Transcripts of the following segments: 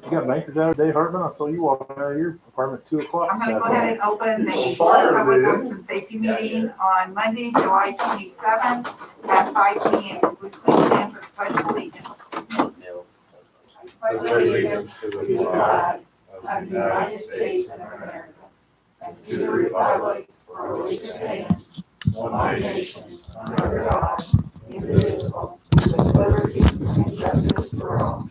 You got bankers out today, Hartman? I saw you walking out of your apartment at 2 o'clock. I'm gonna go ahead and open the Board of Public Works and Safety meeting on Monday, July 27th at 5 p.m. Would please stand for the pledge of allegiance. I pledge allegiance to the flag of the United States of America and to the republic for which it stands, one nation, under God, indivisible, with liberty and justice for all.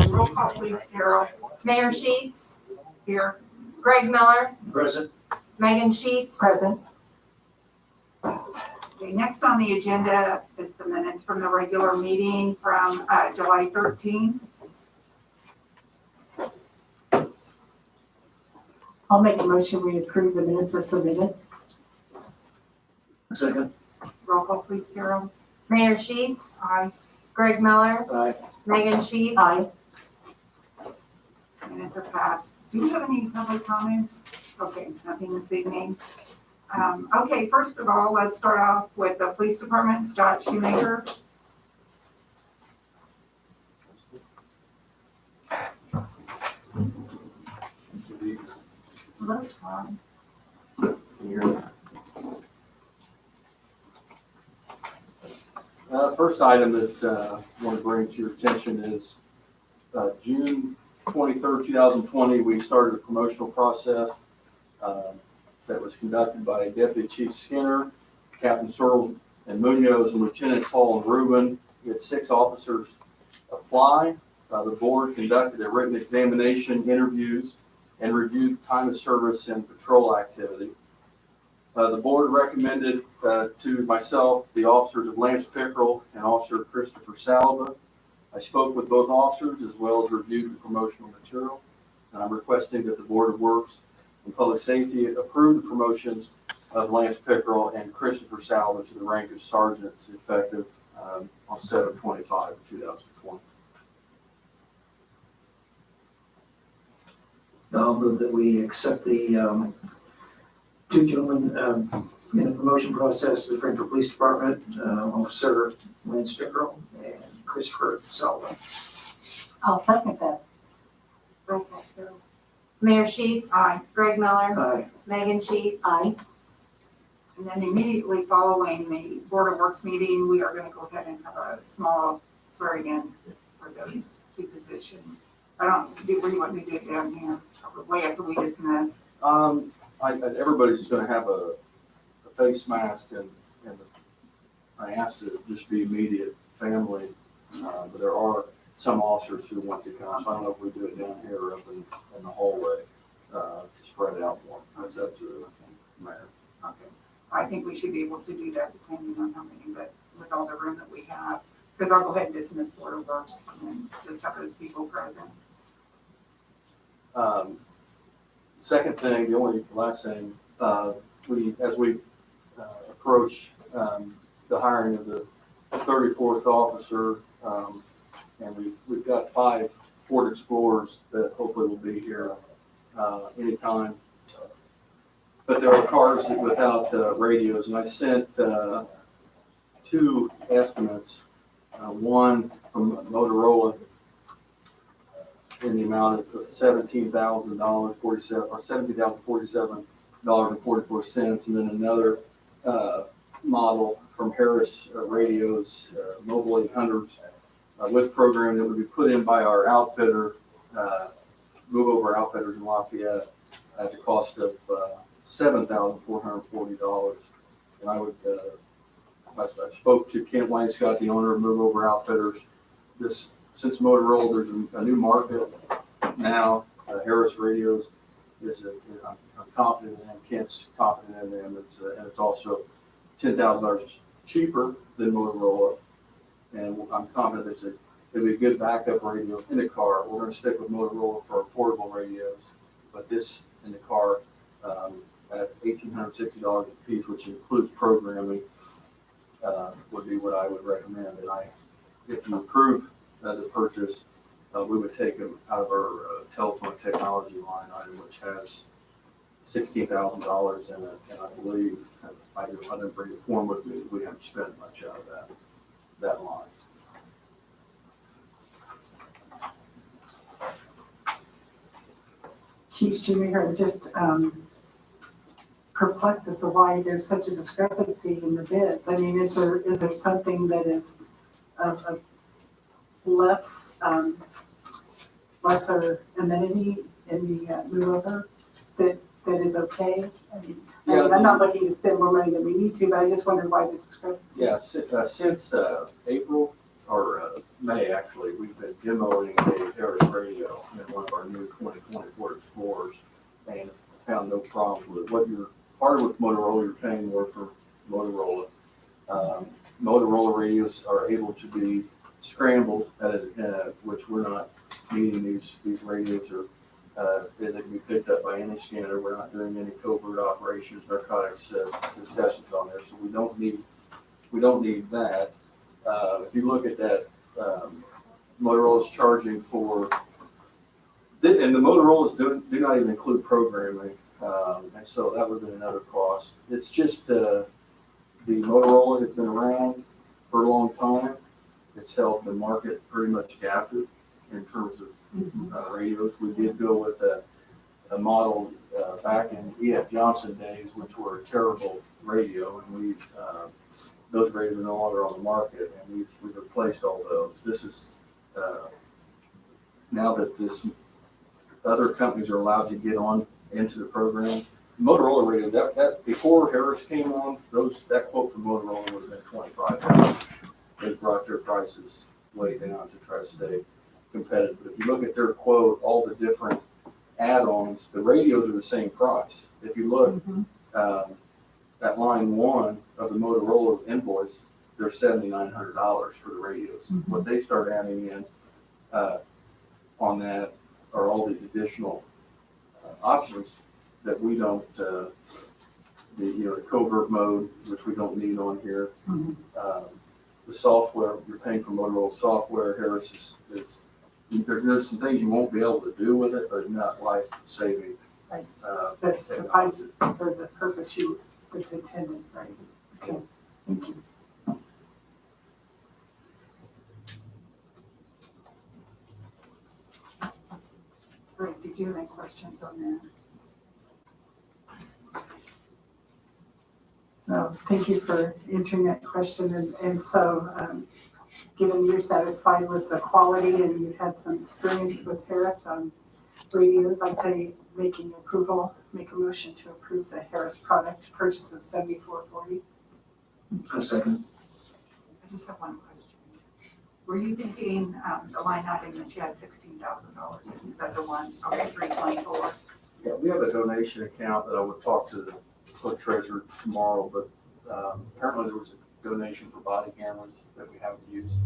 Roll call, please, Carol. Mayor Sheets, Here. Greg Miller, Present. Megan Sheets. Present. Okay, next on the agenda is the minutes from the regular meeting from July 13. I'll make a motion, we approve the minutes as submitted. Second. Roll call, please, Carol. Mayor Sheets, Aye. Greg Miller, Aye. Megan Sheets. Aye. Minutes are passed. Do you have any public comments? Okay, nothing this evening. Okay, first of all, let's start off with the police department, Scott Shoemaker. Hello, Tom. First item that I want to bring to your attention is June 23rd, 2020, we started a promotional process that was conducted by Deputy Chief Skinner, Captain Searle and Munoz, and Lieutenants Hall and Rubin. We had 6 officers apply. The board conducted a written examination, interviews, and reviewed time of service and patrol activity. The board recommended to myself the officers of Lance Pickerel and Officer Christopher Salva. I spoke with both officers as well as reviewed the promotional material. And I'm requesting that the Board of Works and Public Safety approve the promotions of Lance Pickerel and Christopher Salva to the rank of sergeant effective on 7/25/2020. I'll move that we accept the 2 gentlemen in the promotion process of the Frankfort Police Department, Officer Lance Pickerel and Christopher Salva. I'll second that. Roll call, Carol. Mayor Sheets. Aye. Greg Miller, Aye. Megan Sheets. Aye. And then immediately following the Board of Works meeting, we are going to go ahead and have a small swearing in for those 2 positions. Where you want me to do it down here? Way after we dismiss. Everybody's going to have a face mask, and I asked that it just be immediate family, but there are some officers who want to come. So I don't know if we do it down here or up in the hallway to spread it out more. That's up to the mayor. Okay. I think we should be able to do that depending on how many, but with all the room that we have. Because I'll go ahead and dismiss Board of Works and then just have those people present. Second thing, the only last thing, as we approach the hiring of the 34th officer, and we've got 5 Ford Explorers that hopefully will be here anytime. But there are cars without radios, and I sent 2 estimates, one from Motorola in the amount of $17,047.44, and then another model from Harris Radios, Mobile 800s, with program that would be put in by our outfitter, Move Over Outfitters in Lafayette, at the cost of $7,440. And I spoke to Kent Wainscott, the owner of Move Over Outfitters. Since Motorola, there's a new market now. Harris Radios I'm confident in them. Kent's confident in them. And it's also $10,000 cheaper than Motorola. And I'm confident it'll be a good backup radio in the car. We're going to stick with Motorola for our portable radios, but this in the car at $1,860 a piece, which includes programming, would be what I would recommend. And if you approve the purchase, we would take them out of our telephone technology line item, which has $16,000 in it. And I believe, I didn't bring the form with me, we haven't spent much out of that. that line. Chief Jimmy, I'm just perplexed as to why there's such a discrepancy in the bids. I mean, is there something that is of less, lesser amenity in the move over that is okay? I mean, I'm not looking to spend more money than we need to, but I just wondered why the discrepancy. Yeah, since April, or May actually, we've been demoing a Harris radio in one of our new 2024 Explorers and found no problems with it. What you're, part of with Motorola, you're paying more for Motorola. Motorola radios are able to be scrambled, which we're not needing. These radios are, they can be picked up by any scanner. We're not doing any covert operations, narcotics discussions on there, so we don't need that. If you look at that, Motorola's charging for, and the Motorola's do not even include programming, and so that would be another cost. It's just the Motorola has been around for a long time. It's held the market pretty much captive in terms of radios. We did go with a model back in E.F. Johnson days, which were a terrible radio, and we those radios are no longer on the market, and we've replaced all those. This is now that this other companies are allowed to get on into the program. Motorola radios, that before Harris came on, that quote from Motorola would have been $25,000. They brought their prices way down to try to stay competitive. But if you look at their quote, all the different add-ons, the radios are the same price. If you look at line one of the Motorola invoice, they're $7,900 for the radios. What they start adding in on that are all these additional options that we don't, the covert mode, which we don't need on here. The software, you're paying for Motorola software. Harris is there's some things you won't be able to do with it, but not life-saving. Right. But suffices for the purpose it's intended, right? Okay, thank you. Rick, did you have any questions on that? No, thank you for answering that question. And so, given you're satisfied with the quality and you've had some experience with Harris on radios, I'd say make a motion to approve the Harris product purchase of $74.40. A second. I just have one question. Were you thinking, the line item that you had $16,000, is that the one, okay, 324? Yeah, we have a donation account that I would talk to the clerk treasurer tomorrow, but apparently there was a donation for body cameras that we haven't used.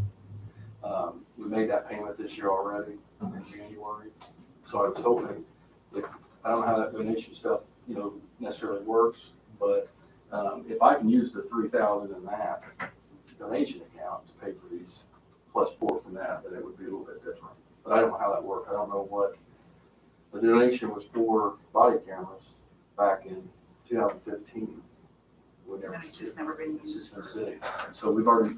We made that payment this year already in January, so I was hoping, I don't know how that donation stuff, necessarily works, but if I can use the $3,000 in that donation account to pay for these plus 4 from that, then it would be a little bit different. But I don't know how that works. I don't know what the donation was for body cameras back in 2015. And it's just never been It's used. just been sitting. And so we've already,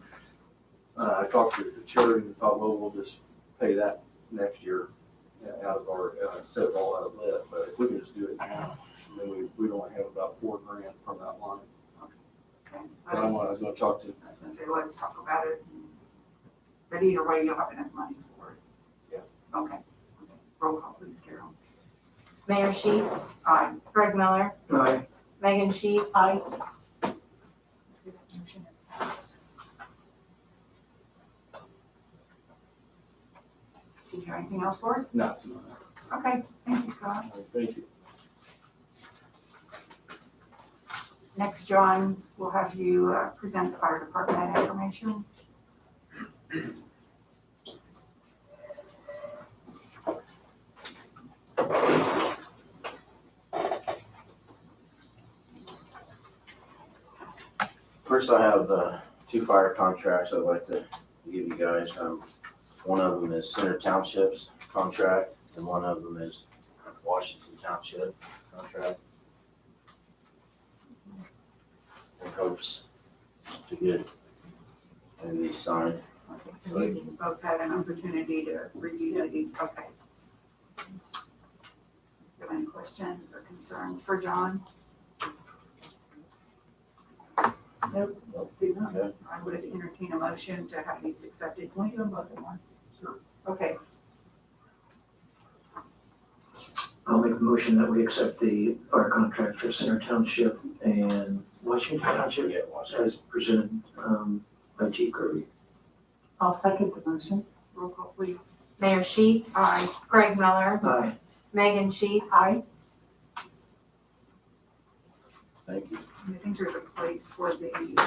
I talked to the charity and thought, well, we'll just pay that next year out of our, instead of all out of lit. But if we can just do it now, then we'd only have about $4,000 from that line. Okay. But I was going to talk to, I was gonna say, let's talk about it. But either way, you'll have enough money for it. Yeah. Okay. Roll call, please, Carol. Mayor Sheets, Aye. Greg Miller, Aye. Megan Sheets. Aye. Motion is passed. Did you have anything else for us? not tonight. Okay, thank you, Scott. Thank you. Next, John, we'll have you present the fire department information. First, I have 2 fire contracts I'd like to give you guys. One of them is Center Township's contract, and one of them is Washington Township contract. In hopes to get and these signed. Okay, you both had an opportunity to review these, okay. Have any questions or concerns for John? Nope, do not. Okay. I would entertain a motion to have these accepted. Can we do them both at once? Sure. Okay, I'll make the motion that we accept the fire contract for Center Township and Washington Township Yeah, watch it. as presented, by Chief Kirby. I'll second the motion. roll call please. Mayor Sheets. Aye. Greg Miller, Aye. Megan Sheets. Aye. Thank you. I think there's a place for the, I think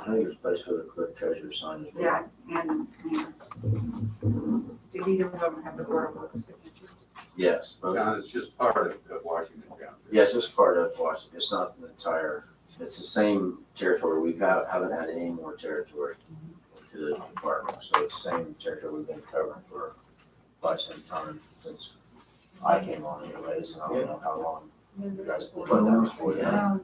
there's a place for the clerk treasurer sign as well. yeah, and did either of them have the board of works signatures? Yes, but John, it's just part of Washington County. yes, it's part of Washington. It's not the entire, it's the same territory. Haven't added any more territory to the department. So it's the same territory we've been covering for quite some time since I came on anyways. And I don't know how long you guys have been on before that. Um,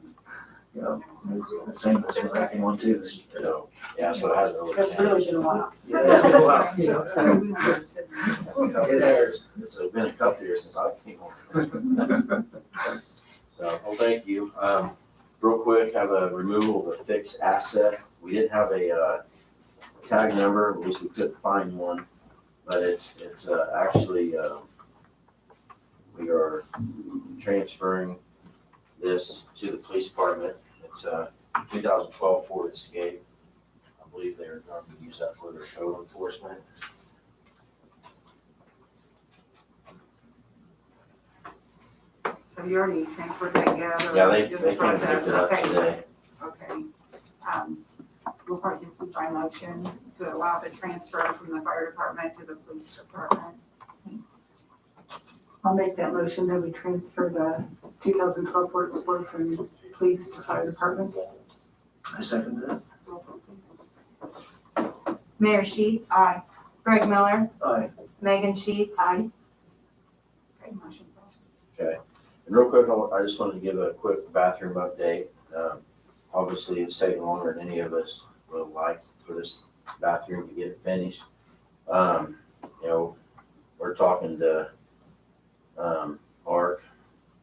Yeah, it's the same as what I came on to. So, yeah, so it hasn't really That's really changed. been a while. Yeah, it's been a while, We don't have a signature. It has. It's been a couple years since I came on. So, well, thank you. Real quick, have a removal of a fixed asset. We didn't have a tag number, at least we couldn't find one, but it's actually, we are transferring this to the police department. It's a 2012 Ford Escape. I believe they're going to use that for their code enforcement. So you already transferred that, yeah? Yeah, they through the came and process, picked it up okay. today. Okay. We'll probably just do by motion to allow the transfer from the fire department to the police department. I'll make that motion that we transfer the 2012 Ford Explorer from police to fire departments. I second that. Roll call, please. Mayor Sheets. Aye. Greg Miller, Aye. Megan Sheets. Aye. Okay, motion passes. And real quick, I just wanted to give a quick bathroom update. Obviously, it's taken longer than any of us would like for this bathroom to get finished. You know, we're talking to Ark,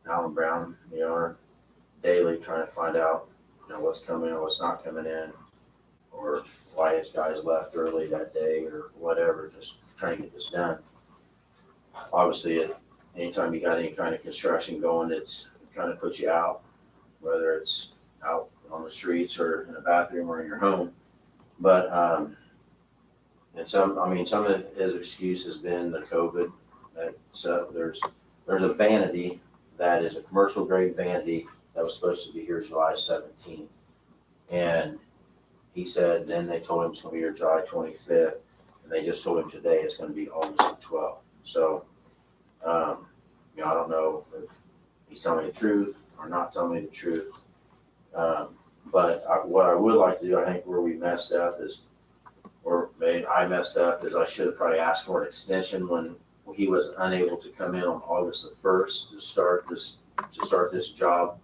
Alan Brown, the owner, daily trying to find out, you know, what's coming in, what's not coming in, or why his guys left early that day or whatever, just trying to get this done. Obviously, anytime you got any kind of construction going, it kind of puts you out, whether it's out on the streets or in a bathroom or in your home. But, and some of his excuse has been the COVID. So there's a vanity that is a commercial grade vanity that was supposed to be here July 17th. And he said, then they told him it's gonna be here July 25th. And they just told him today it's gonna be August 12th. So, you know, I don't know if he's telling me the truth or not telling me the truth. But what I would like to do, I think where we messed up is, or maybe I messed up, is I should have probably asked for an extension when he was unable to come in on August the 1st to start this job.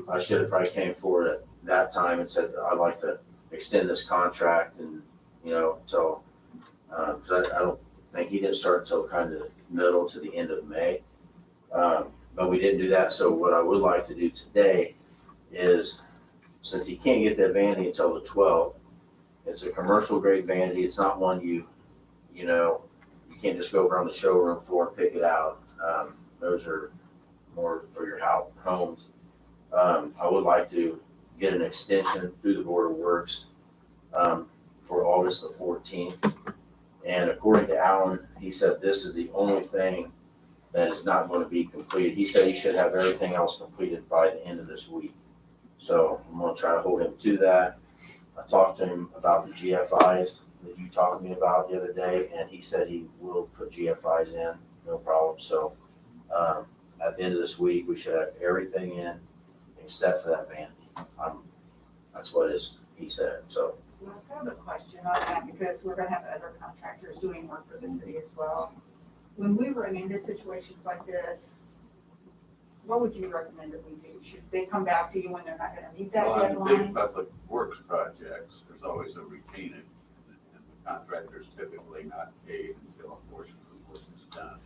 I should have probably came forward at that time and said, I'd like to extend this contract and, you know, until, because I don't think he didn't start until kind of middle to the end of May. But we didn't do that. So what I would like to do today is, since he can't get that vanity until the 12th, it's a commercial grade vanity. It's not one you can't just go over on the showroom floor and pick it out. Those are more for your homes. I would like to get an extension through the Board of Works for August the 14th. And according to Alan, he said this is the only thing that is not going to be completed. He said he should have everything else completed by the end of this week. So I'm going to try to hold him to that. I talked to him about the GFIs that you talked to me about the other day, and he said he will put GFIs in, no problem. So at the end of this week, we should have everything in except for that vanity. That's what he said. So Let's have a question on that because we're gonna have other contractors doing work for the city as well. When we run into situations like this, what would you recommend that we do? Should they come back to you when they're not gonna meet that Well, on big deadline? public works projects, there's always a retainage, and the contractor's typically not paid until a portion of the work is done.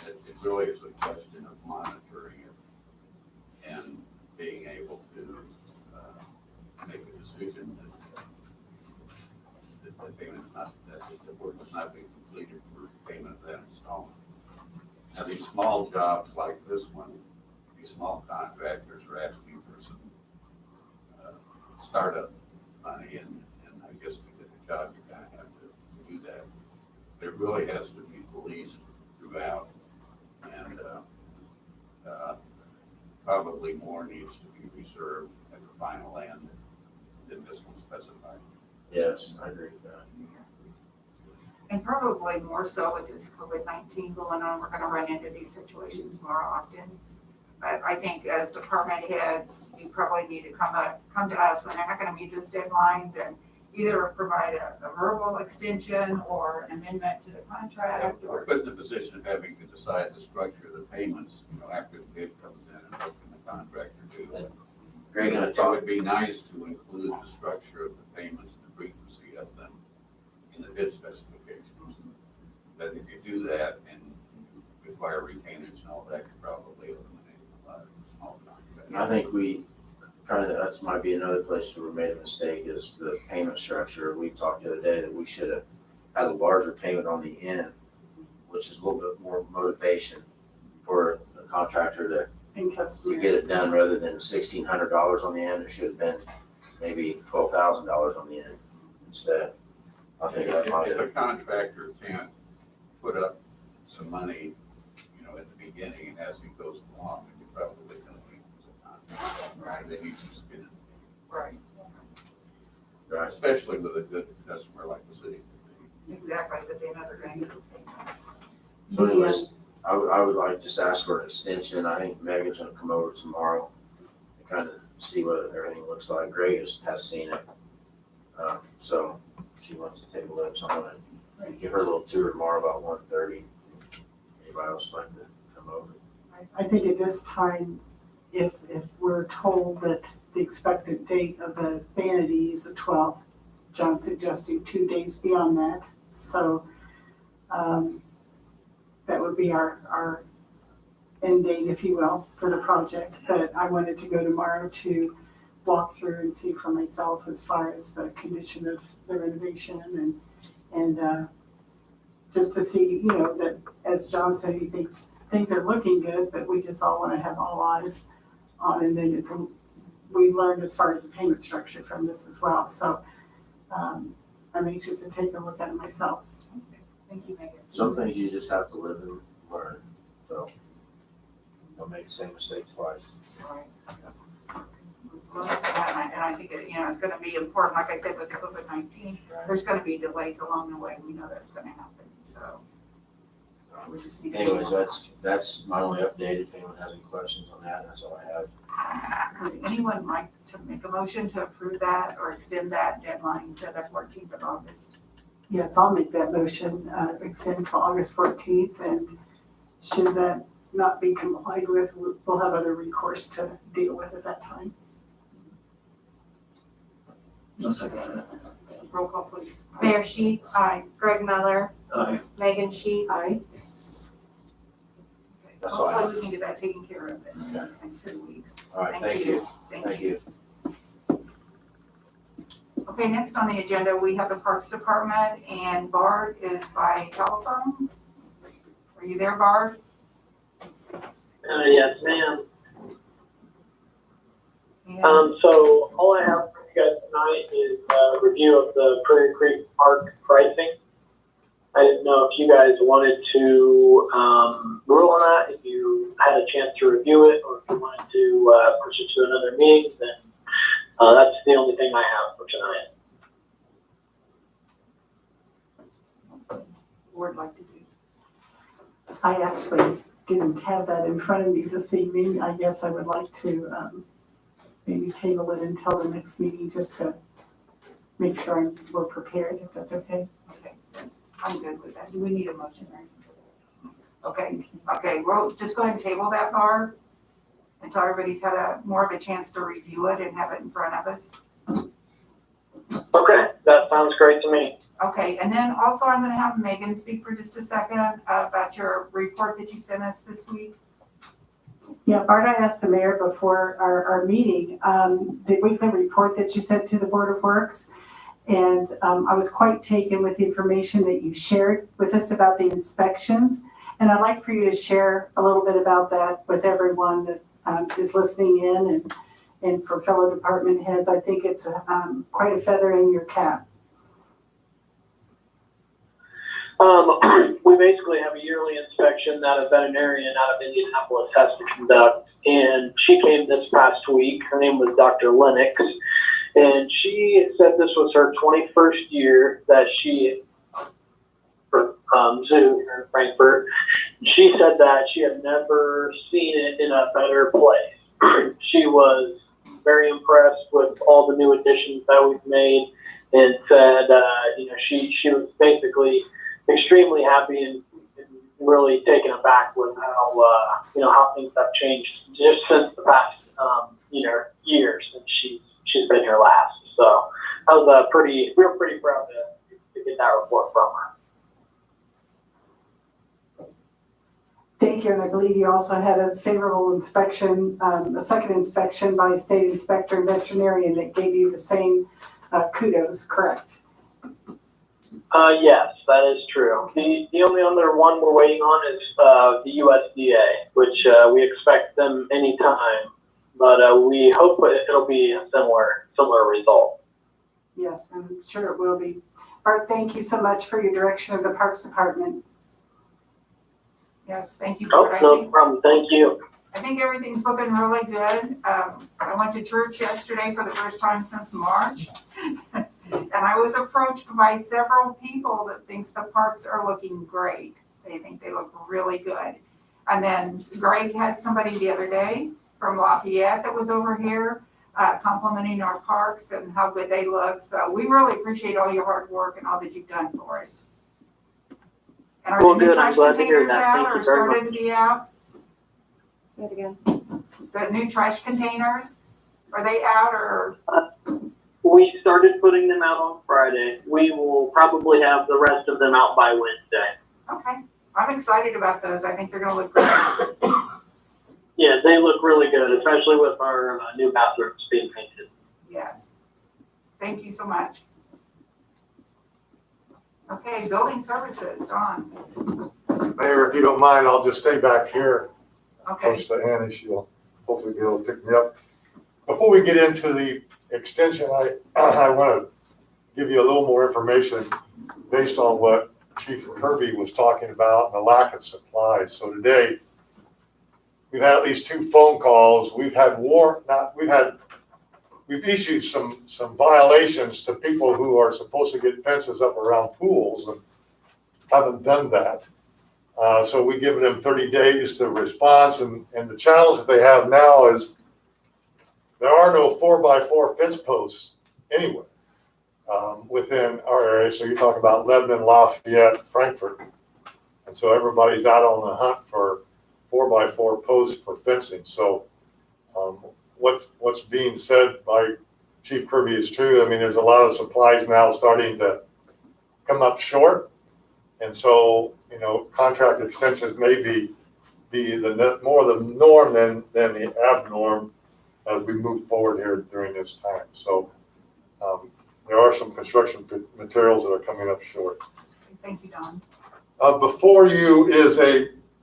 It really is a question of monitoring it and being able to make a decision that the payment is not, that the work has not been completed for payment of that installment. Now, these small jobs like this one, these small contractors are asking for some startup money, and I guess to get the job, you kind of have to do that. It really has to be policed throughout, and probably more needs to be reserved at the final end than this one specified. Yes, I agree with that. And probably more so with this COVID-19 going on, we're gonna run into these situations more often. But I think as department heads, you probably need to come to us when they're not gonna meet those deadlines and either provide a verbal extension or an amendment to the contract We're or. put in the position of having to decide the structure of the payments, after the bid comes in and what can the contractor do. Greg and I It talked, would be nice to include the structure of the payments and the frequency of them in the bid specifications. But if you do that and require retainage and all that, you probably eliminate a lot of small contracts. I think we that might be another place where we made a mistake is the payment structure. We talked the other day that we should have had a larger payment on the end, which is a little bit more motivation for the contractor And to customary. get it done rather than $1,600 on the end. It should have been maybe $12,000 on the end instead. I think that might If a have. contractor can't put up some money, at the beginning and as he goes along, then you're probably gonna need some time. Right. They need some skin, Right, Right. especially with a good customer like the city. exactly, that they know they're gonna get their payments. So anyways, I would like to just ask for an extension. I think Megan's gonna come over tomorrow and kind of see what everything looks like. Greg has seen it. So she wants to take a look, so I'm gonna give her a little tour tomorrow about 1:30. Anybody else like to come over? I think at this time, if we're told that the expected date of the vanity is the 12th, John's suggesting 2 days beyond that. So that would be our end date, if you will, for the project. But I wanted to go tomorrow to walk through and see for myself as far as the condition of the renovation and just to see, that as John said, he thinks things are looking good, but we just all want to have all eyes on, and then we learned as far as the payment structure from this as well. So I'm anxious to take a look at it myself. Thank you, Megan. Some things you just have to live and learn, so don't make the same mistake twice. Right. Well, and I think, it's gonna be important, like I said, with the COVID-19, there's gonna be delays along the way, we know that's gonna happen, so. We just need to. Anyways, that's my only update. If anyone has any questions on that, that's all I have. Would anyone like to make a motion to approve that or extend that deadline to the 14th of August? Yes, I'll make that motion, extend till August 14th, and should that not be complied with, we'll have other recourse to deal with at that time. I'll second that. Roll call, please. Mayor Sheets. Aye. Greg Miller. Aye. Megan Sheets. Aye. That's all I have. Hopefully we can get that taken care of in these next few weeks. All right, thank you. Thank Thank you. you. Okay, next on the agenda, we have the Parks Department, and Bard is by telephone. Are you there, Bard? Yes, ma'am. And So all I have for you guys tonight is a review of the Prairie Creek Park pricing. I didn't know if you guys wanted to rule on that, if you had a chance to review it, or if you wanted to push it to another meeting, then that's the only thing I have for tonight. Board like to do. I actually didn't have that in front of me this evening. I guess I would like to maybe table it until the next meeting, just to make sure we're prepared, if that's okay. Okay, yes, I'm good with that. Do we need a motion, right? Okay, we'll just go ahead and table that, Barb. until everybody's had more of a chance to review it and have it in front of us. Okay, that sounds great to me. Okay, and then also I'm gonna have Megan speak for just a second about your report that you sent us this week. Yeah, Bart, I asked the mayor before our meeting, the weekly report that you sent to the Board of Works. And I was quite taken with the information that you shared with us about the inspections. And I'd like for you to share a little bit about that with everyone that is listening in and for fellow department heads. I think it's quite a feather in your cap. We basically have a yearly inspection that a veterinarian out of Indianapolis has to conduct. And she came this past week. Her name was Dr. Lennox. And she said this was her 21st year that she, for zoo here in Frankfurt. She said that she had never seen it in a better place. She was very impressed with all the new additions that we've made and said, she was basically extremely happy and really taken aback with how things have changed just since the past, year since she's been here last. So I was pretty proud to get that report from her. Thank you, and I believe you also had a favorable inspection, a second inspection by state inspector and veterinarian that gave you the same kudos, correct? Yes, that is true. The only other one we're waiting on is the USDA, which we expect them anytime, but we hope it'll be a similar result. Yes, I'm sure it will be. Bart, thank you so much for your direction of the Parks Department. Yes, thank you, Oh, Bart. no problem. Thank you. I think everything's looking really good. I went to church yesterday for the first time since March. And I was approached by several people that thinks the parks are looking great. They think they look really good. And then Greg had somebody the other day from Lafayette that was over here complimenting our parks and how good they look. So we really appreciate all your hard work and all that you've done for us. And are Well, the new good. I'm trash glad to hear containers that. out Thank or you very started to be out? Say it again. The new trash containers, are they out or? We started putting them out on Friday. We will probably have the rest of them out by Wednesday. Okay, I'm excited about those. I think they're gonna look great. Yeah, they look really good, especially with our new bathrooms being painted. Yes. Thank you so much. Okay, building services, Don. Mayor, if you don't mind, I'll just stay back here Okay, close to Annie. She'll hopefully be able to pick me up. Before we get into the extension, I want to give you a little more information based on what Chief Kirby was talking about and the lack of supplies. So today, we've had at least 2 phone calls. We've issued some violations to people who are supposed to get fences up around pools and haven't done that. So we've given them 30 days to response, and the challenge that they have now is there are no 4x4 fence posts anywhere within our area. So you're talking about Lebanon, Lafayette, Frankfurt. And so everybody's out on the hunt for 4x4 posts for fencing. So what's being said by Chief Kirby is true. I mean, there's a lot of supplies now starting to come up short. And so, contract extensions may be more the norm than the abnorm as we move forward here during this time. So there are some construction materials that are coming up short. thank you, Don. Before you is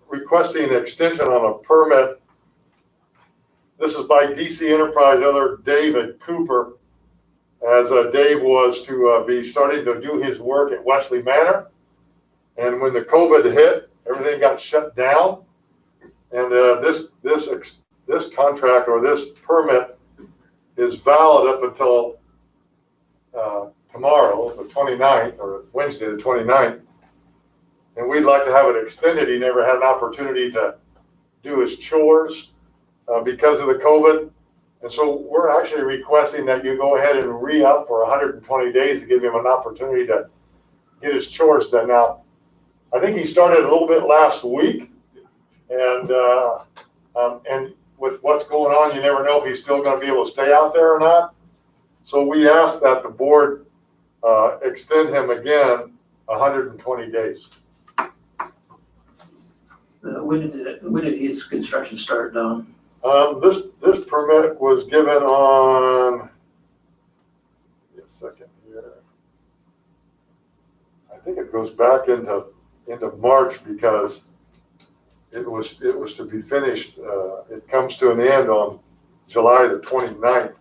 requesting an extension on a permit. This is by DC Enterprise, other David Cooper, as Dave was to be starting to do his work at Wesley Manor. And when the COVID hit, everything got shut down. And this contract or this permit is valid up until tomorrow, the 29th, or Wednesday, the 29th. And we'd like to have it extended. He never had an opportunity to do his chores because of the COVID. And so we're actually requesting that you go ahead and re-up for 120 days to give him an opportunity to get his chores done. Now, I think he started a little bit last week, and with what's going on, you never know if he's still gonna be able to stay out there or not. So we asked that the board, extend him again 120 days. When did his construction start, Don? This permit was given on, give me a second here. I think it goes back into March because it was to be finished, it comes to an end on July the 29th.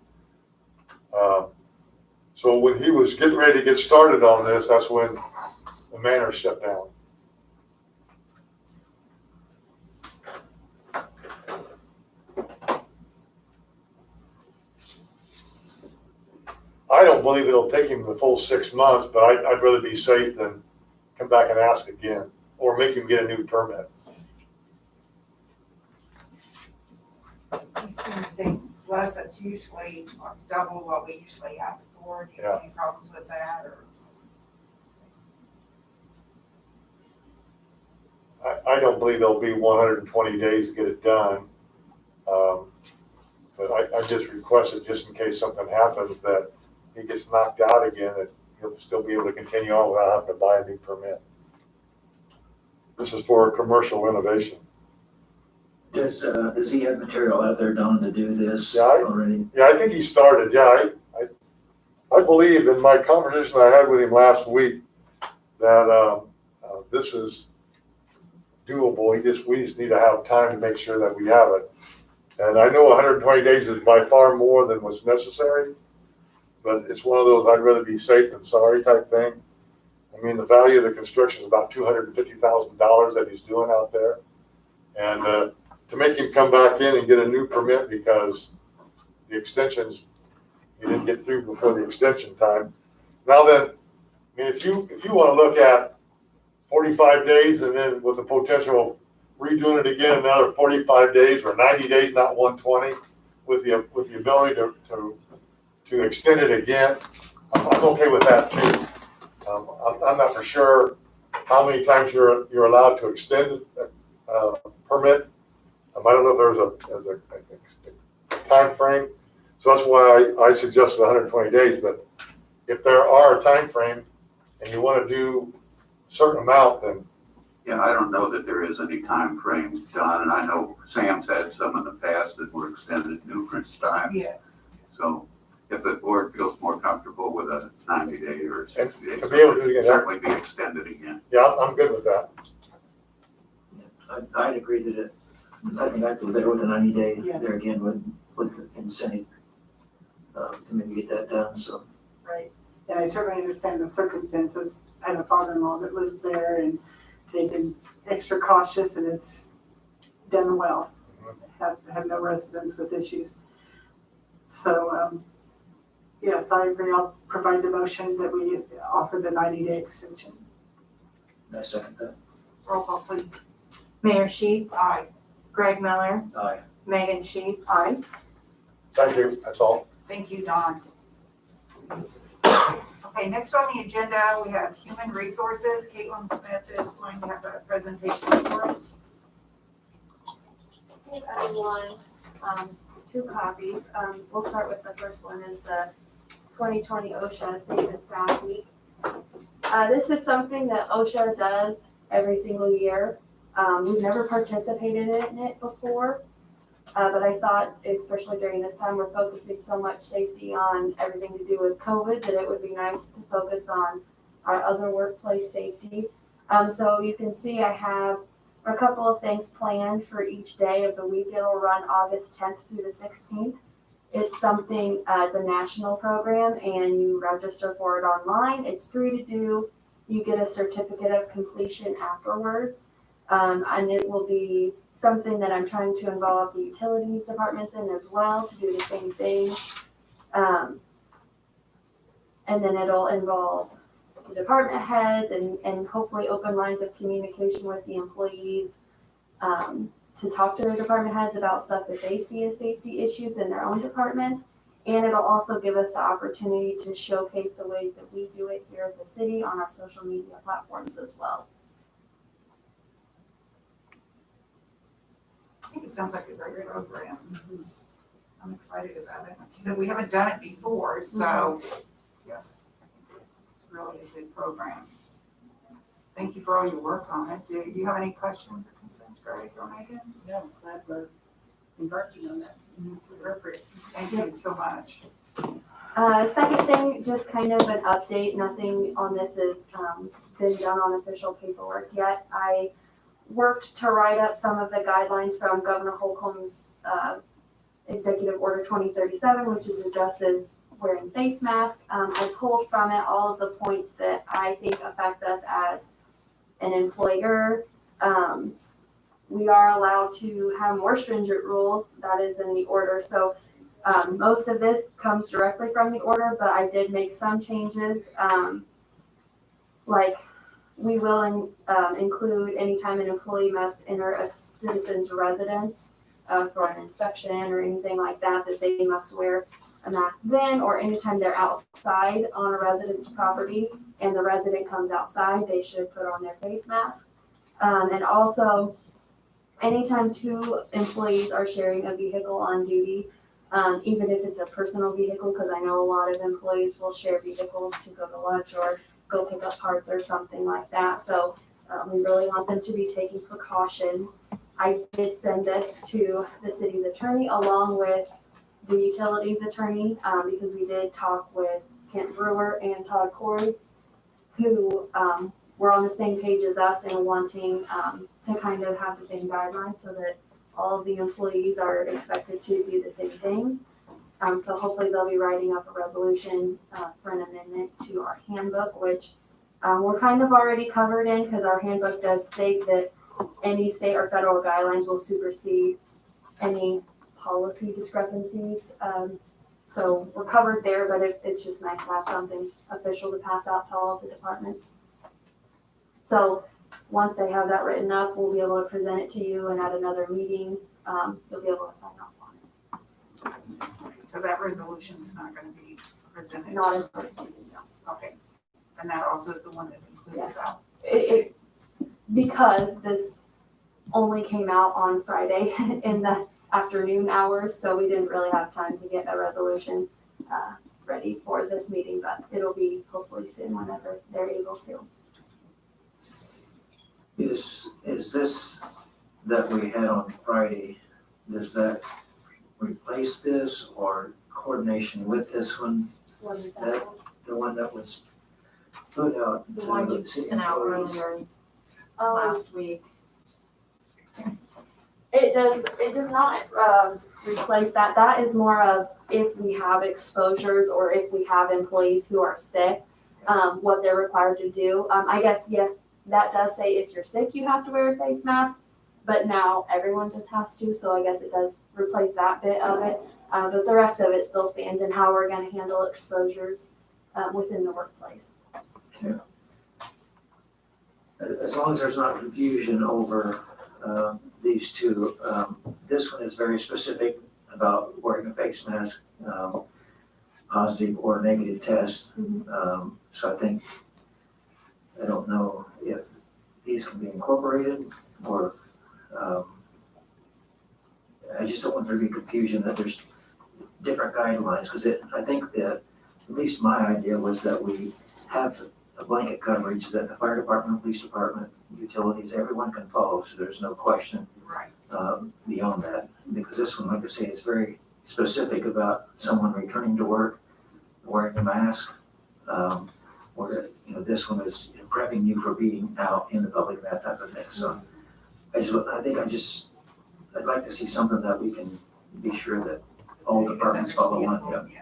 So when he was getting ready to get started on this, that's when the manor shut down. I don't believe it'll take him the full 6 months, but I'd rather be safe than come back and ask again, or make him get a new permit. You see anything, Les, that's usually double what we usually ask for? Do you see any problems with that, or? I don't believe it'll be 120 days to get it done. But I just requested, just in case something happens, that he gets knocked out again, that he'll still be able to continue on without having to buy a new permit. This is for a commercial renovation. Does he have material out there, Don, to do this Yeah, already? Yeah, I think he started, yeah, I believe in my conversation I had with him last week that, this is doable. We just need to have time to make sure that we have it. And I know 120 days is by far more than what's necessary, but it's one of those I'd rather be safe than sorry type thing. I mean, the value of the construction is about $250,000 that he's doing out there. And to make him come back in and get a new permit because the extensions, he didn't get through before the extension time. Now then, I mean, if you want to look at 45 days and then with the potential of redoing it again another 45 days or 90 days, not 120, with the ability to extend it again, I'm okay with that too. I'm not for sure how many times you're allowed to extend a permit. I don't know if there's a time frame, so that's why I suggested 120 days. But if there are a time frame and you want to do a certain amount, then Yeah, I don't know that there is any time frame, John, and I know Sam's had some in the past that were extended numerous times. Yes. So if the board feels more comfortable with a 90-day or a 60-day, to be able to do it again, certainly be extended again. yeah, I'm good with that. I'd agree that I think I'd go there with a 90-day Yes. there again with the incentive to maybe get that done, so. Right. Yeah, I certainly understand the circumstances. I have a father-in-law that lives there and they've been extra cautious and it's done well. Have no residents with issues. So, yes, I agree. I'll provide the motion that we offer the 90-day extension. I second that. Roll call, please. Mayor Sheets. Aye. Greg Miller. Aye. Megan Sheets. Aye. Thank you, that's all. Thank you, Don. Okay, next on the agenda, we have Human Resources. Caitlin Smith is going to have a presentation for us. Give everyone, 2 copies. We'll start with the first one is the 2020 OSHA Safe and Sound Week. This is something that OSHA does every single year. We've never participated in it before, but I thought, especially during this time, we're focusing so much safety on everything to do with COVID that it would be nice to focus on our other workplace safety. So you can see I have a couple of things planned for each day of the week. It'll run August 10th through the 16th. It's something, it's a national program and you register for it online. It's free to do. You get a certificate of completion afterwards. And it will be something that I'm trying to involve the utilities departments in as well to do the same thing. And then it'll involve the department heads and hopefully open lines of communication with the employees to talk to their department heads about stuff that they see as safety issues in their own departments. And it'll also give us the opportunity to showcase the ways that we do it here at the city on our social media platforms as well. think it sounds like a great program. I'm excited about it. Like you said, we haven't done it before, so yes, it's really a good program. Thank you for all your work on it. Do you have any questions or concerns, Greg or Megan? No, glad we're embarking on that. It's appropriate. Thank you so much. Second thing, just kind of an update. Nothing on this has been done on official paperwork yet. I worked to write up some of the guidelines from Governor Holcomb's Executive Order 2037, which addresses wearing face masks. I pulled from it all of the points that I think affect us as an employer. We are allowed to have more stringent rules. That is in the order. So most of this comes directly from the order, but I did make some changes. Like we will include anytime an employee must enter a citizen's residence for an inspection or anything like that, that they must wear a mask then, or anytime they're outside on a resident's property and the resident comes outside, they should put on their face mask. And also, anytime two employees are sharing a vehicle on duty, even if it's a personal vehicle, because I know a lot of employees will share vehicles to go to lunch or go pick up parts or something like that. So we really want them to be taking precautions. I did send this to the city's attorney along with the utilities attorney, because we did talk with Kent Brewer and Todd Corey, who were on the same page as us and wanting to kind of have the same guidelines so that all of the employees are expected to do the same things. So hopefully they'll be writing up a resolution for an amendment to our handbook, which we're kind of already covered in because our handbook does state that any state or federal guidelines will supersede any policy discrepancies. So we're covered there, but it's just nice to have something official to pass out to all of the departments. So once they have that written up, we'll be able to present it to you, and at another meeting, you'll be able to sign off on it. So that resolution's not gonna be presented? Not in this meeting, no. Okay. And that also is the one that includes Yes. that? Because this only came out on Friday in the afternoon hours, so we didn't really have time to get a resolution ready for this meeting, but it'll be hopefully soon whenever they're able to. Is this that we had on Friday, does that replace this or coordination with this one? What is That- that? The one that was put out The to one you the city sent out employees? earlier Oh, last week. it does not replace that. That is more of if we have exposures or if we have employees who are sick, what they're required to do. I guess, yes, that does say if you're sick, you have to wear a face mask, but now everyone just has to, so I guess it does replace that bit of it. But the rest of it still stands in how we're gonna handle exposures within the workplace. As long as there's not confusion over these two, this one is very specific about wearing a face mask, positive or negative test. So I think, I don't know if these can be incorporated or, I just don't want there to be confusion that there's different guidelines, because I think that, at least my idea was that we have a blanket coverage that the fire department, police department, utilities, everyone can follow, so there's no question Right. beyond that. Because this one, like I say, is very specific about someone returning to work, wearing a mask. Where, this one is prepping you for being out in the public, that type of thing. So I'd like to see something that we can be sure that all departments follow one, Yeah.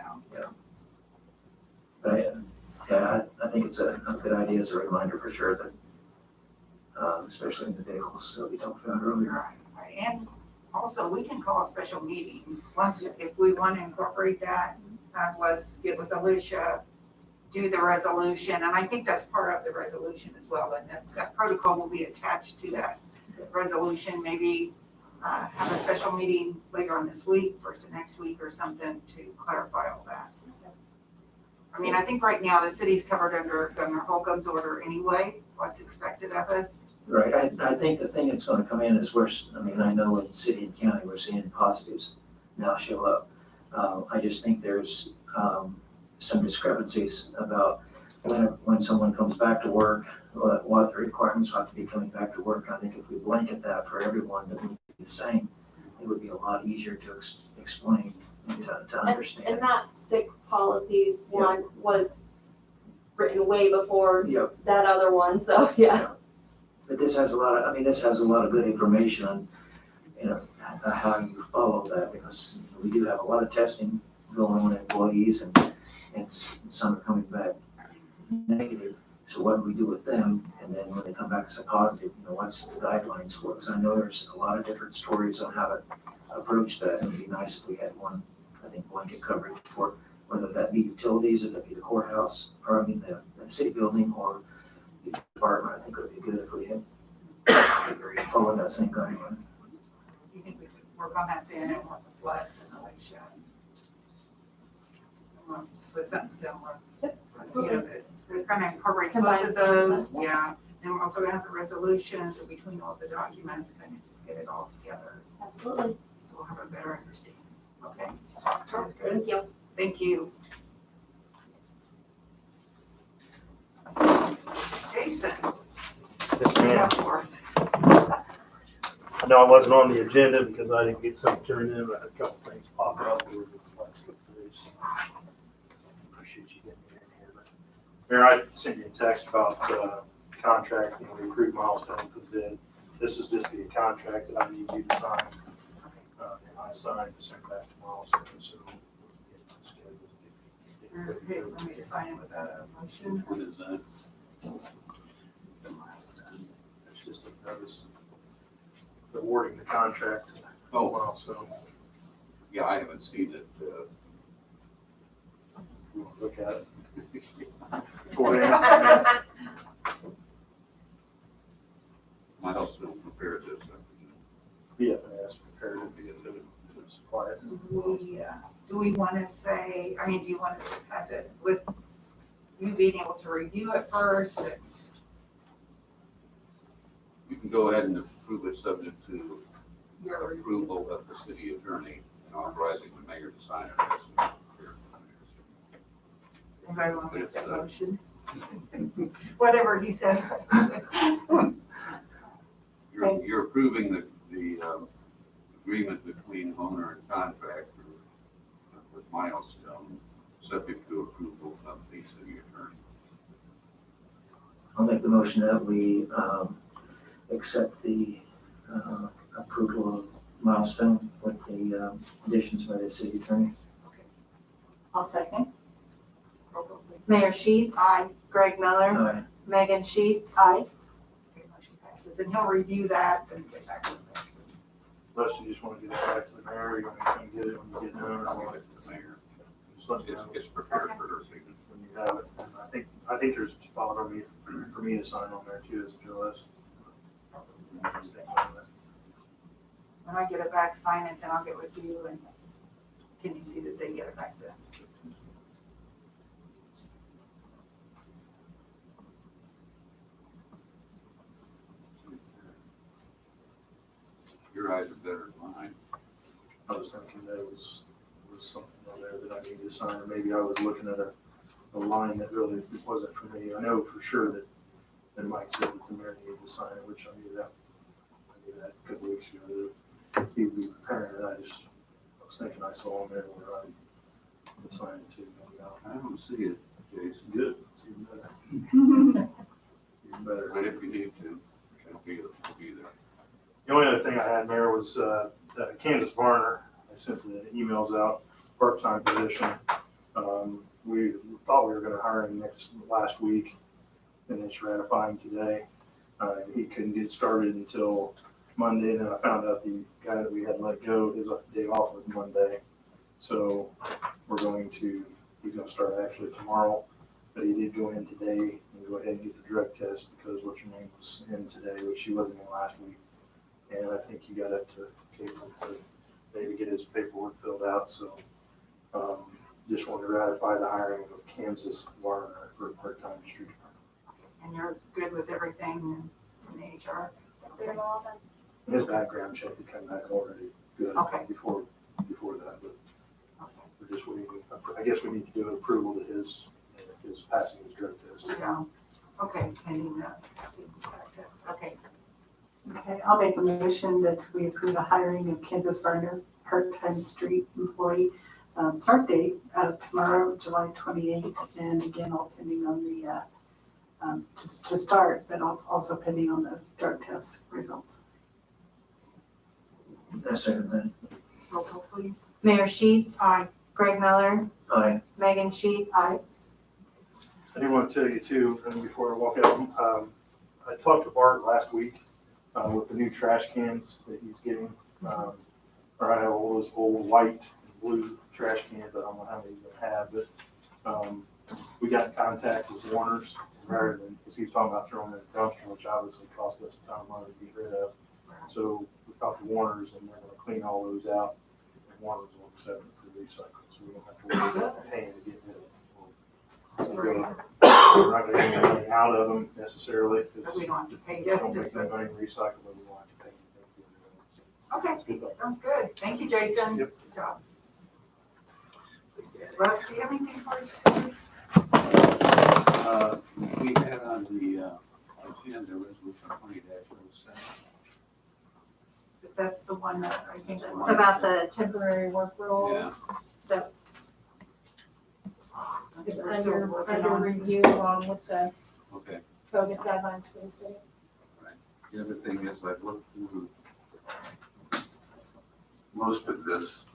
But I think it's a good idea as a reminder for sure that, especially in the vehicles that we talked about earlier. Right. And also, we can call a special meeting once, if we want to incorporate that, let's get with Alicia, do the resolution, and I think that's part of the resolution as well, and that protocol will be attached to that resolution, maybe have a special meeting later on this week, first of next week or something to clarify all that. I mean, I think right now the city's covered under Governor Holcomb's order anyway, what's expected of us. Right, I think the thing that's gonna come in is I mean, I know in city and county, we're seeing positives now show up. I just think there's, some discrepancies about when someone comes back to work, what the requirements ought to be coming back to work. I think if we blanket that for everyone, that would be the same, it would be a lot easier to explain and to understand. And that sick policy one was written way before Yep. that other one, so yeah. But this has a lot of, I mean, this has a lot of good information on, you know, how you follow that, because we do have a lot of testing going on with employees, and some are coming back negative. So what do we do with them? And then when they come back as a positive, you know, what's the guidelines for it? Because I know there's a lot of different stories on how to approach that. It would be nice if we had one, I think, blanket coverage for whether that be utilities, or that be the courthouse, or I mean, the city building, or the department. I think it would be good if we had follow that same guideline. Do you think we could work on that then and work with Les and Alicia? With something similar? Yep, You absolutely. know, that kind of incorporates both Combine of some of those, that. yeah. And we're also gonna have the resolutions, so between all the documents, kind of just get it all together, Absolutely. so we'll have a better understanding. Okay, Sounds Sounds good. Thank you. Thank you. Jason, Yes, what do you ma'am. have for us? I know I wasn't on the agenda because I didn't get something turned in, but I had a couple things pop up over the last couple of days. Appreciate you getting me in here. But Mayor, I sent you a text about contract, the approved milestone for the bid. This is just the contract that I need you to sign. And I signed, sent back to milestone, so we'll get it scheduled. Okay, let me just sign it with a motion. What is that? It's just a notice awarding the contract. Oh. Milestone. Yeah, I haven't seen it. You want to look at it? Milestone prepared this. BFS prepared to be able to supply it. Do we want to say, I mean, do you want us to pass it with you being able to review it first? You can go ahead and approve it subject to Your approval of the city attorney and authorizing the mayor to sign it as soon as it's Anybody want to make It's, that uh, motion? Whatever he said. You're approving the agreement between owner and contractor with Milestone, subject to approval of the city attorney. I'll make the motion that we accept the approval of Milestone with the additions by the city attorney. I'll second. Roll call, please. Mayor Sheets. Aye. Greg Miller. Aye. Megan Sheets. Aye. Okay, motion passes, and he'll review that and get back with us. Unless you just want to get it back to the mayor, or you want to come get it when you get done, I'll or give it to the mayor. just let me know It's prepared for her signature. when you have it. And I think there's a spot on me, for me to sign on there too, as a Joe. When I get it back, sign it, then I'll get with you, and can you see that they get it back then? Your eyes are better than mine. I was thinking there was something on there that I needed to sign, or maybe I was looking at a line that really wasn't for me. I know for sure that Mike said that the mayor needed to sign it, which I knew that a couple weeks ago, that he would be preparing it. I was thinking I saw him there where I would sign it too. I don't see it, Jason. Good. It's even better. Even better. But if you need to, it'll be there. The only other thing I had, Mayor, was Candace Varner. I sent the emails out, part-time position. We thought we were going to hire him last week, and it's ratifying today. He couldn't get started until Monday, and then I found out the guy that we had let go, his day off was Monday. So he's going to start actually tomorrow, but he did go in today and go ahead and get the drug test because what's her name was in today, which she wasn't in last week. And I think he got up to Caitlin to maybe get his paperwork filled out. So just wanted to ratify the hiring of Kansas Varner for a part-time street department. And you're good with everything and HR? We have all done. His background check had come back already good Okay. before that, but Okay. we're just waiting. I guess we need to do an approval to his passing his drug test. Yeah, okay, pending the student's test, okay. Okay, I'll make a motion that we approve the hiring of Kansas Varner, part-time street employee. Start date of tomorrow, July 28th, and again, all pending on the, to start, but also pending on the drug test results. I second that. Roll call, please. Mayor Sheets. Aye. Greg Miller. Aye. Megan Sheets. Aye. I do want to tell you too, and before I walk out, I talked to Bart last week with the new trash cans that he's getting. Or I have all those old white and blue trash cans. I don't know how many he's gonna have, but we got in contact with Warner's rather than, because he was talking about throwing in a dumpster, which obviously cost us a ton of money to get rid of. So we talked to Warner's and they're gonna clean all those out, and Warner's will accept it for recycling, so we don't have to worry about paying to get rid of them. We're not gonna get anything out of them necessarily, But because we don't have to pay we to don't make dispose. anybody recycle, but we won't have to pay anything. Okay, It's good luck. sounds good. Thank you, Jason. Yep. Good job. Russ, do you have anything for us? We had on the agenda resolution 20-07. That's the one that I think. About the temporary work rules that is We're still under working on. review along with the Okay. COVID guidelines for the city. The other thing is I've looked through most of this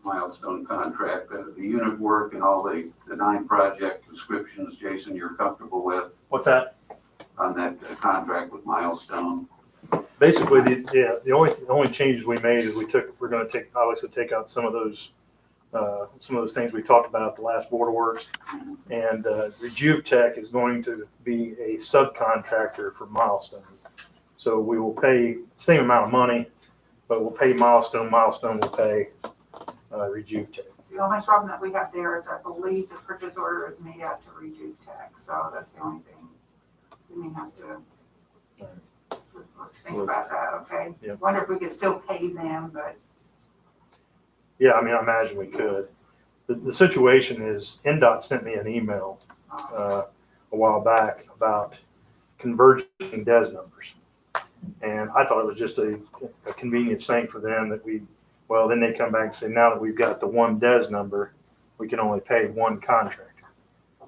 milestone contract, the unit work and all the 9 project descriptions, Jason, you're comfortable with What's that? on that contract with Milestone? Basically, the only changes we made is we're gonna obviously take out some of those things we talked about at the last Board of Works. And Rejuve Tech is going to be a subcontractor for Milestone. So we will pay the same amount of money, but we'll pay Milestone. Milestone will pay Rejuve Tech. The only problem that we have there is I believe the purchase order is made out to Rejuve Tech, so that's the only thing. We may have to, let's think about that, okay? Yep. Wonder if we could still pay them, but, Yeah, I mean, I imagine we could. The situation is, NDOT sent me an email a while back about converging DES numbers. And I thought it was just a convenience thing for them that then they come back and say, now that we've got the one DES number, we can only pay one contractor.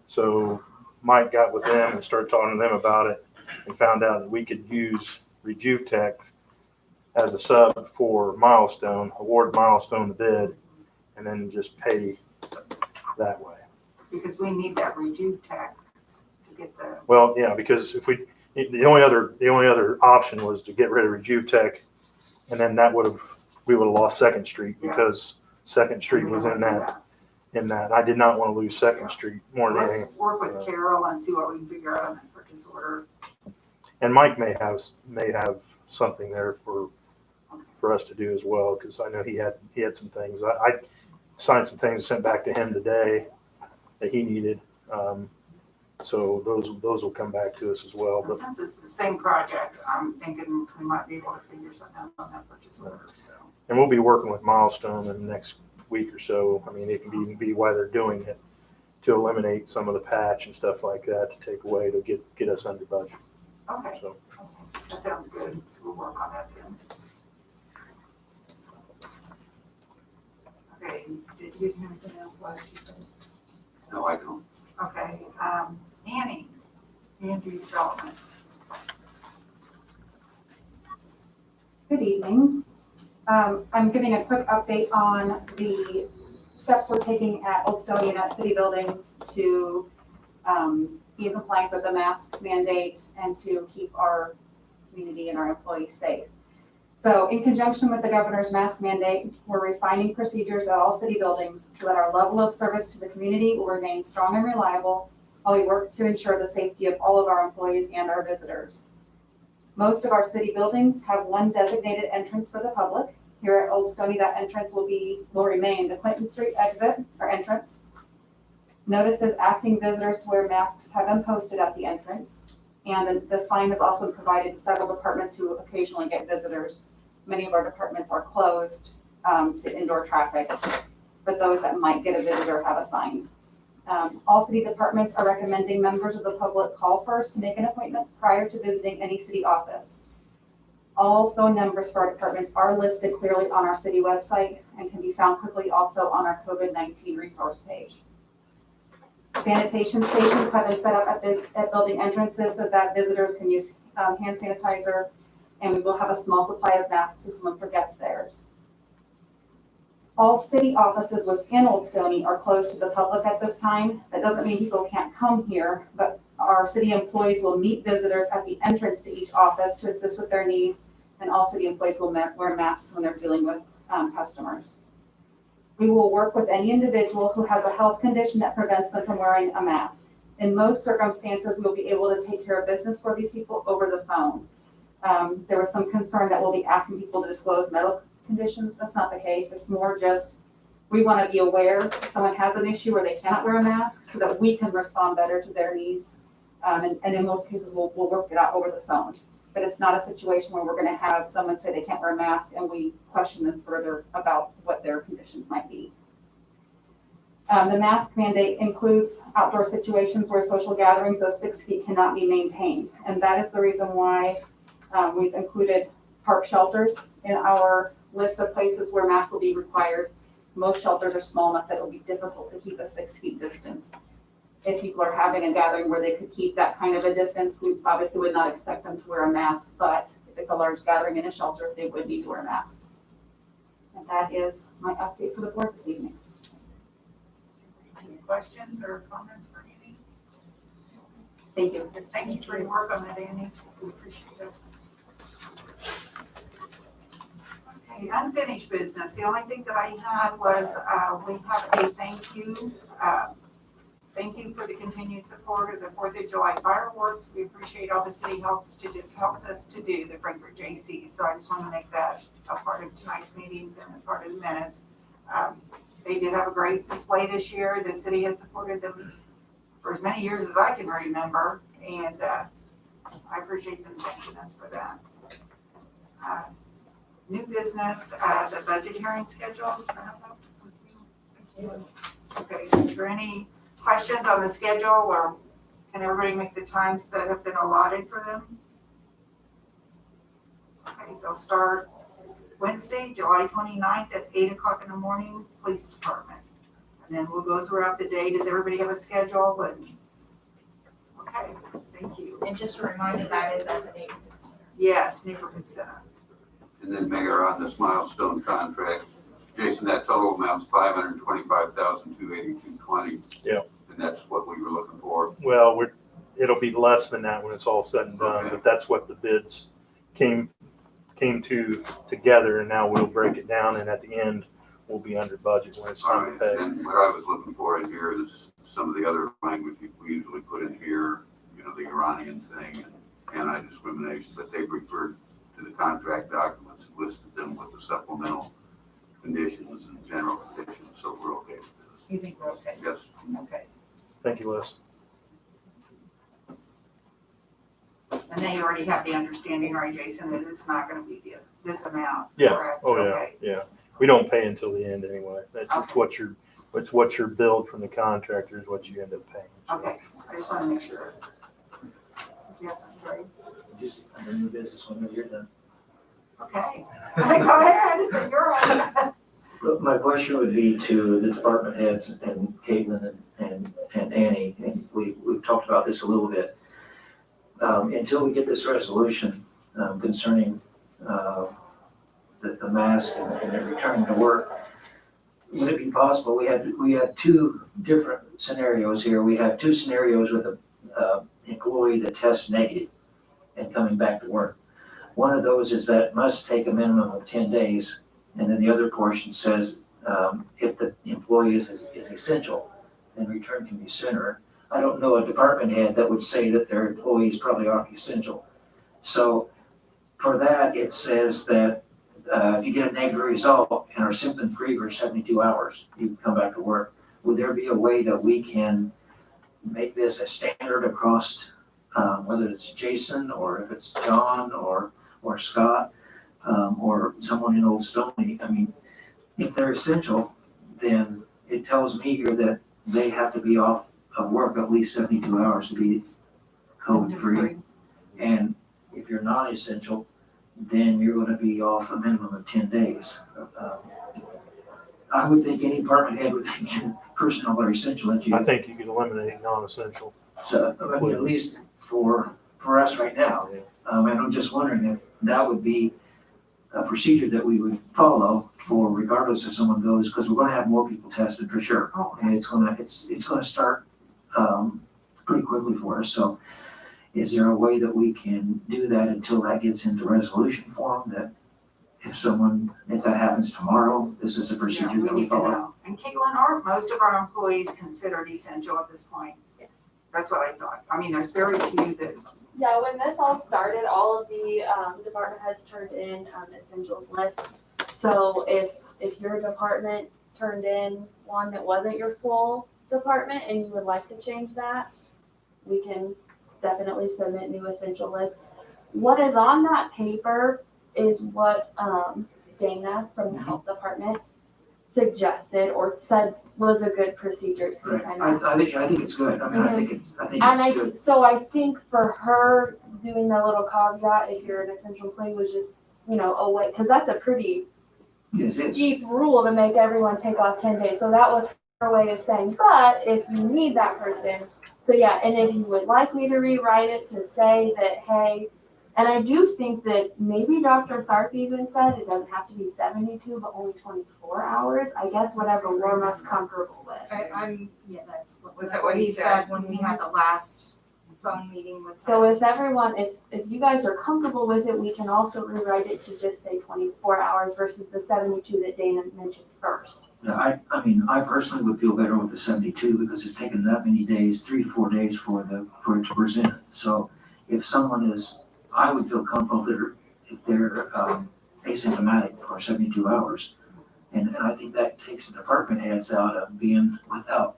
So Mike got with them and started talking to them about it and found out that we could use Rejuve Tech as a sub for Milestone, award Milestone the bid, and then just pay that way. because we need that Rejuve Tech to get the, Well, yeah, because the only other option was to get rid of Rejuve Tech, and then we would have lost Second Street because Second Street was in that. I did not want to lose Second Street more than let's anything. work with Carol and see what we can figure out on that purchase order. And Mike may have something there for us to do as well, because I know he had some things. I signed some things, sent back to him today that he needed. So those will come back to us as well. And But since it's the same project, I'm thinking we might be able to figure something out on that purchase order, so. and we'll be working with Milestone in the next week or so. I mean, it can even be why they're doing it, to eliminate some of the patch and stuff like that, to take away to get us under budget. Okay, So that sounds good. We'll work on that then. Okay, did you have anything else last you said? No, I don't. Okay, Annie, Andrew Development. Good evening. I'm giving a quick update on the steps we're taking at Old Stony and at city buildings to be in compliance with the mask mandate and to keep our community and our employees safe. So in conjunction with the governor's mask mandate, we're refining procedures at all city buildings so that our level of service to the community will remain strong and reliable while we work to ensure the safety of all of our employees and our visitors. Most of our city buildings have one designated entrance for the public. Here at Old Stony, that entrance will remain the Clinton Street exit or entrance. Notices asking visitors to wear masks have been posted at the entrance, And the sign has also been provided to several departments who occasionally get visitors. Many of our departments are closed to indoor traffic, but those that might get a visitor have a sign. All city departments are recommending members of the public call first to make an appointment prior to visiting any city office. All phone numbers for our departments are listed clearly on our city website and can be found quickly also on our COVID-19 resource page. Sanitation stations have been set up at building entrances so that visitors can use hand sanitizer, and we will have a small supply of masks if someone forgets theirs. All city offices within Old Stoney are closed to the public at this time. That doesn't mean people can't come here, but our city employees will meet visitors at the entrance to each office to assist with their needs, and all city employees will wear masks when they're dealing with customers. We will work with any individual who has a health condition that prevents them from wearing a mask. In most circumstances, we'll be able to take care of business for these people over the phone. There was some concern that we'll be asking people to disclose medical conditions. That's not the case. It's more just, we want to be aware if someone has an issue where they cannot wear a mask so that we can respond better to their needs. And in most cases, we'll work it out over the phone. But it's not a situation where we're going to have someone say they can't wear a mask and we question them further about what their conditions might be. The mask mandate includes outdoor situations where social gatherings of 6 feet cannot be maintained. And that is the reason why we've included park shelters in our list of places where masks will be required. Most shelters are small enough that it will be difficult to keep a 6 feet distance. If people are having a gathering where they could keep that kind of a distance, we obviously would not expect them to wear a mask, but if it's a large gathering in a shelter, they would need to wear masks. And that is my update for the board this evening. Any questions or comments for Annie? Thank you. Thank you for your work on that, Annie. We appreciate it. Okay, unfinished business. The only thing that I had was, we have a thank you. Thank you for the continued support of the 4th of July fireworks. We appreciate all the city helps us to do the Frankfurt JC. So I just want to make that a part of tonight's meetings and a part of the minutes. They did have a great display this year. The city has supported them for as many years as I can remember, and I appreciate them thanking us for that. New business, the budget hearing schedule. Okay, is there any questions on the schedule, or can everybody make the times that have been allotted for them? Okay, they'll start Wednesday, July 29th at 8 o'clock in the morning, police department. And then we'll go throughout the day. Does everybody have a schedule? And okay, thank you. And just a reminder, that is at the neighborhood center. Yes, neighborhood center. And then Mayor, on this milestone contract, Jason, that total amount's $525,282.20. Yeah. And that's what we were looking for. Well, it'll be less than that when it's all said and done, Okay. but that's what the bids came together, and now we'll break it down, and at the end, we'll be under budget when it's All time right, to pay. and what I was looking for in here is some of the other language we usually put in here, you know, the Iranian thing and anti-discrimination, but they referred to the contract documents and listed them with the supplemental conditions and general conditions, so we're okay with this. You think we're okay? Yes. Okay. Thank you, Liz. And they already have the understanding, right, Jason, that it's not gonna be this amount, Yeah. correct? Oh, yeah, Okay. yeah. We don't pay until the end anyway. It's what you're billed from the contractor is what you end up paying. Okay, I just wanna make sure. Yes, I'm sorry. Just under new business whenever you're done. Okay, go ahead, you're on. Look, my question would be to the department heads and Caitlin and Annie, and we've talked about this a little bit. Until we get this resolution concerning the mask and returning to work, would it be possible, we had 2 different scenarios here. We have 2 scenarios with an employee that tests negative and coming back to work. One of those is that it must take a minimum of 10 days. And then the other portion says if the employee is essential, then return can be sooner. I don't know a department head that would say that their employees probably aren't essential. So for that, it says that if you get a negative result and are symptom-free for 72 hours, you can come back to work. Would there be a way that we can make this a standard across whether it's Jason or if it's John or Scott, or someone in Old Stony. I mean, if they're essential, then it tells me here that they have to be off of work at least 72 hours to be COVID-free. And if you're not essential, then you're gonna be off a minimum of 10 days. I would think any department head would think your personnel are essential that you. I think you can eliminate non-essential. So, I mean, at least for us right now. And I'm just wondering if that would be a procedure that we would follow for regardless if someone goes, because we're gonna have more people tested for sure. And it's gonna start, pretty quickly for us. So is there a way that we can do that until that gets into resolution form, that if that happens tomorrow, this is a Yeah, procedure that we we need to follow? know. And Caitlin, are most of our employees considered essential at this point? Yes. That's what I thought. I mean, there's very few that, Yeah, when this all started, all of the department heads turned in essentials list. So if your department turned in one that wasn't your full department and you would like to change that, we can definitely submit new essential list. What is on that paper is what Dana from the health department suggested or said was a good procedure. Excuse my mouth. I think it's good. I mean, I think it's And good. so I think for her doing that little caveat, if you're an essential employee, was just, away, because that's a pretty Yes, it is. steep rule to make everyone take off 10 days. So that was her way of saying, but if you need that person, so yeah, and if you would like me to rewrite it to say that, hey, and I do think that maybe Dr. Tharp even said it doesn't have to be 72, but only 24 hours. I guess whatever we're most comfortable with. That's Was that what he said? when we had the last phone meeting with. So if everyone, if you guys are comfortable with it, we can also rewrite it to just say 24 hours versus the 72 that Dana mentioned first. Yeah, I mean, I personally would feel better with the 72 because it's taken that many days, 3 to 4 days for it to present. So if someone is, I would feel comfortable if they're asymptomatic for 72 hours. And I think that takes the department heads out of being without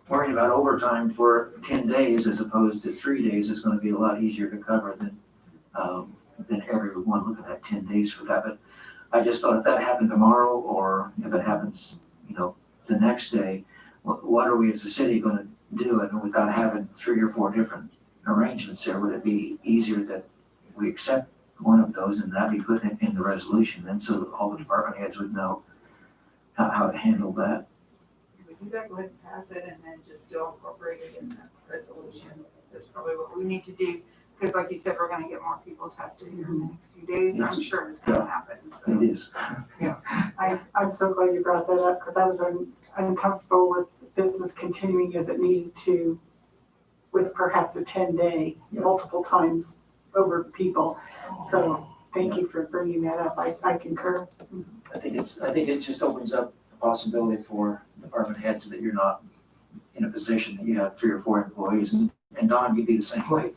worrying about overtime for 10 days as opposed to 3 days is going to be a lot easier to cover than everyone looking at 10 days for that. But I just thought if that happened tomorrow or if it happens, the next day, what are we as a city going to do? And without having 3 or 4 different arrangements there, would it be easier that we accept one of those and that be put in the resolution then so that all the department heads would know how to handle that? if we do that, go ahead and pass it and then just still incorporate it in the resolution. That's probably what we need to do. Because like you said, we're gonna get more people tested here in the next few days. I'm Yes. sure it's gonna happen, so. It is. I'm so glad you brought that up because I was uncomfortable with business continuing as it needed to with perhaps a 10-day, multiple times over people. So thank you for bringing that up. I concur. I think it just opens up the possibility for department heads that you're not in a position that you have 3 or 4 employees, and Don, you'd be the same way.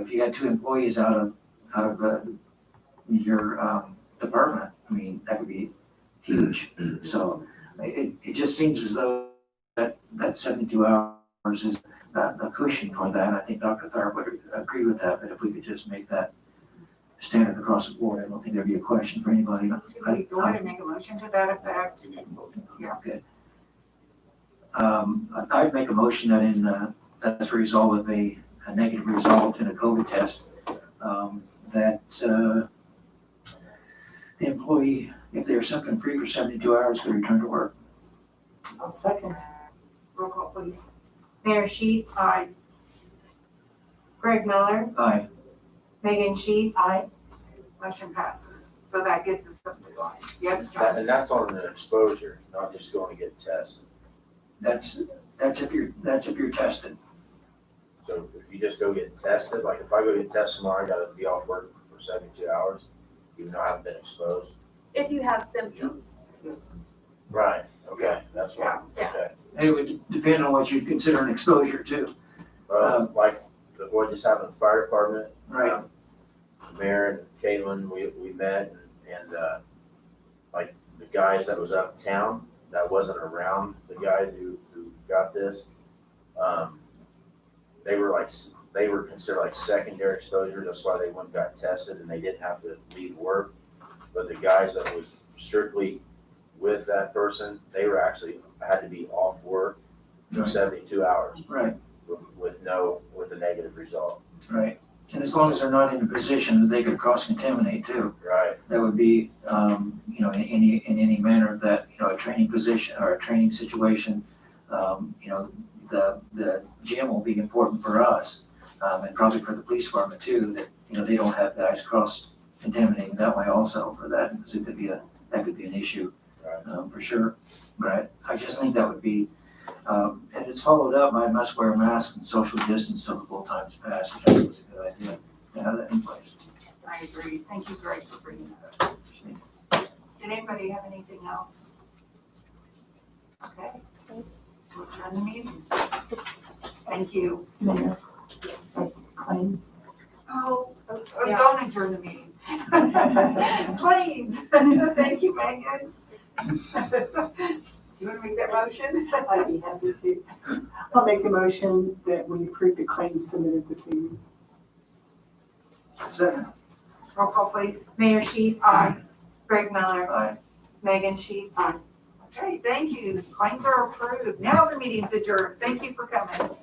If you had 2 employees out of your department, I mean, that would be huge. So it just seems as though that 72 hours is a cushion for that. I think Dr. Tharp would agree with that, but if we could just make that standard across the board, I don't think there'd be a question for anybody. Can we go ahead and make a motion to that effect? Okay. I'd make a motion that as a result of a negative result in a COVID test, that the employee, if they're symptom-free for 72 hours, could return to work. I'll second. Roll call, please. Mayor Sheets. Aye. Greg Miller. Aye. Megan Sheets. Aye. Motion passes. So that gets us up to line. Yes, John? And that's on an exposure, not just going to get tested. That's if you're tested. So if you just go get tested, like if I go get tested tomorrow, I gotta be off work for 72 hours, even though I haven't been exposed. If you have symptoms. Yes. Right, okay, that's what, okay. It would depend on what you'd consider an exposure too. Like what just happened at the fire department. Right. Mayor and Caitlin, we met and like the guys that was uptown, that wasn't around the guy who got this, they were like they were considered like secondary exposure, that's why they went and got tested and they didn't have to leave work. But the guys that was strictly with that person, they were actually, had to be off work for Right. 72 hours Right, with a negative result. right. And as long as they're not in a position that they could cross-contaminate too, Right, that would be, you know, in any manner that, you know, a training position or a training situation, you know, the gym will be important for us, and probably for the police department too, that, you know, they don't have guys cross-contaminating that way also for that, because it could be that could be an issue, for sure. Right, I just think that would be, and it's followed up by must wear a mask and social distance till the full time's passed, which I think is a good idea to have that in place. I agree. Thank you, Greg, for bringing that up. Did anybody have anything else? Okay. We'll adjourn the meeting. Thank you. Mayor, claims. Oh, Yeah. don't adjourn the meeting. Claims. Thank you, Megan. Do you want to make that motion? I'd be happy to. I'll make a motion that we approve the claims submitted this evening. Second. Roll call, please. Mayor Sheets. Aye. Greg Miller. Aye. Megan Sheets. Aye. Okay, thank you. Claims are approved. Now the meeting's adjourned. Thank you for coming.